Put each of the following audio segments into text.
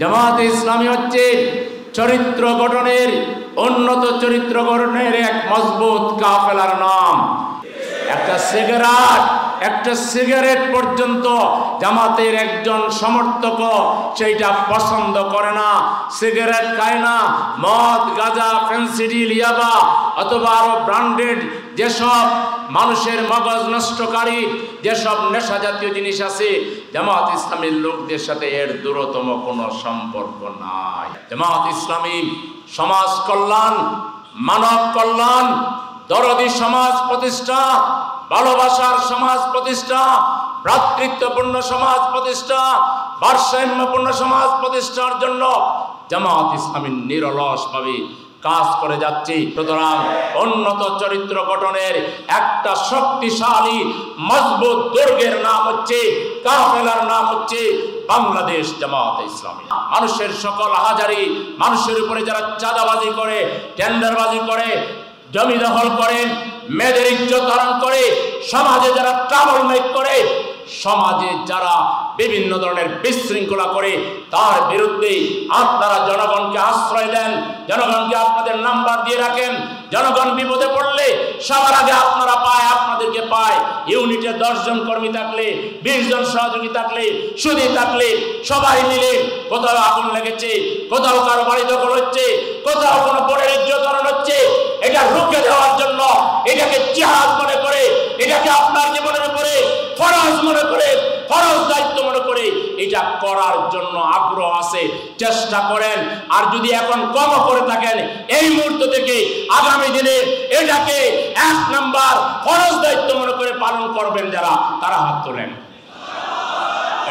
জামাতে ইসলামী হচ্ছে চরিত্র গঠনের, উন্নত চরিত্র গঠনের এক মজবুত কাফেলার নাম। একটা সিগারেট পর্যন্ত জামাতের একজন সমর্থক সেইটা পছন্দ করে না, সিগারেট খায় না। মদ, গাঁজা, ফেন্সিডিল, ইয়াবা অথবা আরো ব্র্যান্ডেড যেসব মানুষের মগজ নষ্টকারী যেসব নেশা জাতীয় জিনিস আছে, জামাত ইসলামীর লোকদের সাথে এর দূরতম কোনো সম্পর্ক নাই। জামাত ইসলামী সমাজ কল্যাণ, মানব কল্যাণ, দরদি সমাজ প্রতিষ্ঠা, ভালোবাসার সমাজ প্রতিষ্ঠা, ভ্রাতৃত্বপূর্ণ সমাজ প্রতিষ্ঠা, ভারসাম্যপূর্ণ সমাজ প্রতিষ্ঠার জন্য জামাত ইসলামী নিরলসভাবে কাজ করে যাচ্ছে। সুতরাং উন্নত চরিত্র গঠনের একটা শক্তিশালী মজবুত দুর্গের নাম হচ্ছে, কাফেলার নাম হচ্ছে বাংলাদেশ জামাত ইসলামী। মানুষের সকল হাজারি, মানুষের উপরে যারা চাঁদাবাজি করে, টেন্ডারবাজি করে, জমি দখল করেন, মেয়েদের ইজ্জত হরণ করে, সমাজে যারা ট্রাবল মেক করে, সমাজে যারা বিভিন্ন ধরনের বিশৃঙ্খলা করে, তার বিরুদ্ধে আপনারা জনগণকে আশ্রয় দেন, জনগণকে আপনাদের নাম্বার দিয়ে রাখেন। জনগণ বিপদে পড়লে সবার আগে আপনারা পায়, আপনাদেরকে পায়। ইউনিটে 10 জন কর্মী থাকলে, 20 জন সহযোগী থাকলে, সুদী থাকলে, সবাই মিলে কোথাও আগুন লেগেছে, কোথাও কারো বাড়ি দখল হচ্ছে, কোথাও কোনো পরের ইজ্জত হরণ হচ্ছে, এটা রুখে দেওয়ার জন্য, এটাকে জিহাদ মনে করে, এটাকে আপনার জীবনের উপরে ফরজ মনে করে, ফরজ দায়িত্ব মনে করে এটা করার জন্য আগ্রহ আছে, চেষ্টা করেন। আর যদি এখন কম করে থাকেন, এই মুহূর্ত থেকে আগামী দিনে এটাকে 1 নাম্বার ফরজ দায়িত্ব মনে করে পালন করবেন যারা, তারা হাত তোলেন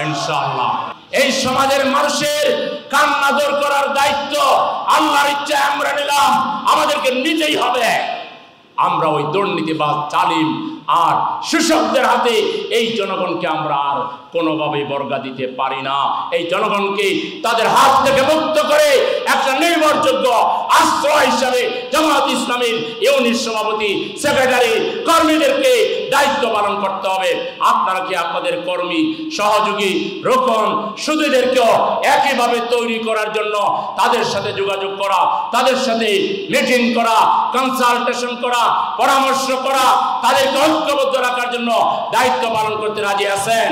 ইনশাআল্লাহ। এই সমাজের মানুষের কান্না দূর করার দায়িত্ব আল্লাহর ইচ্ছায় আমরা নিলাম, আমাদেরকে নিতেই হবে। আমরা ওই দুর্নীতিবাজ, জালিম আর শোষকদের হাতে এই জনগণকে আমরা আর কোনোভাবেই বর্গা দিতে পারি না। এই জনগণকে তাদের হাত থেকে মুক্ত করে একটা নির্ভরযোগ্য আশ্রয় হিসাবে জামাত ইসলামীর ইউনিট সভাপতি, সেক্রেটারি, কর্মীদেরকে দায়িত্ব পালন করতে হবে। আপনারা কি আপনাদের কর্মী, সহযোগী, রোকন, সুদীদেরকেও একইভাবে তৈরি করার জন্য তাদের সাথে যোগাযোগ করা, তাদের সাথে মিটিং করা, কনসালটেশন করা, পরামর্শ করা, তাদেরকে ঐক্যবদ্ধ রাখার জন্য দায়িত্ব পালন করতে রাজি আছেন?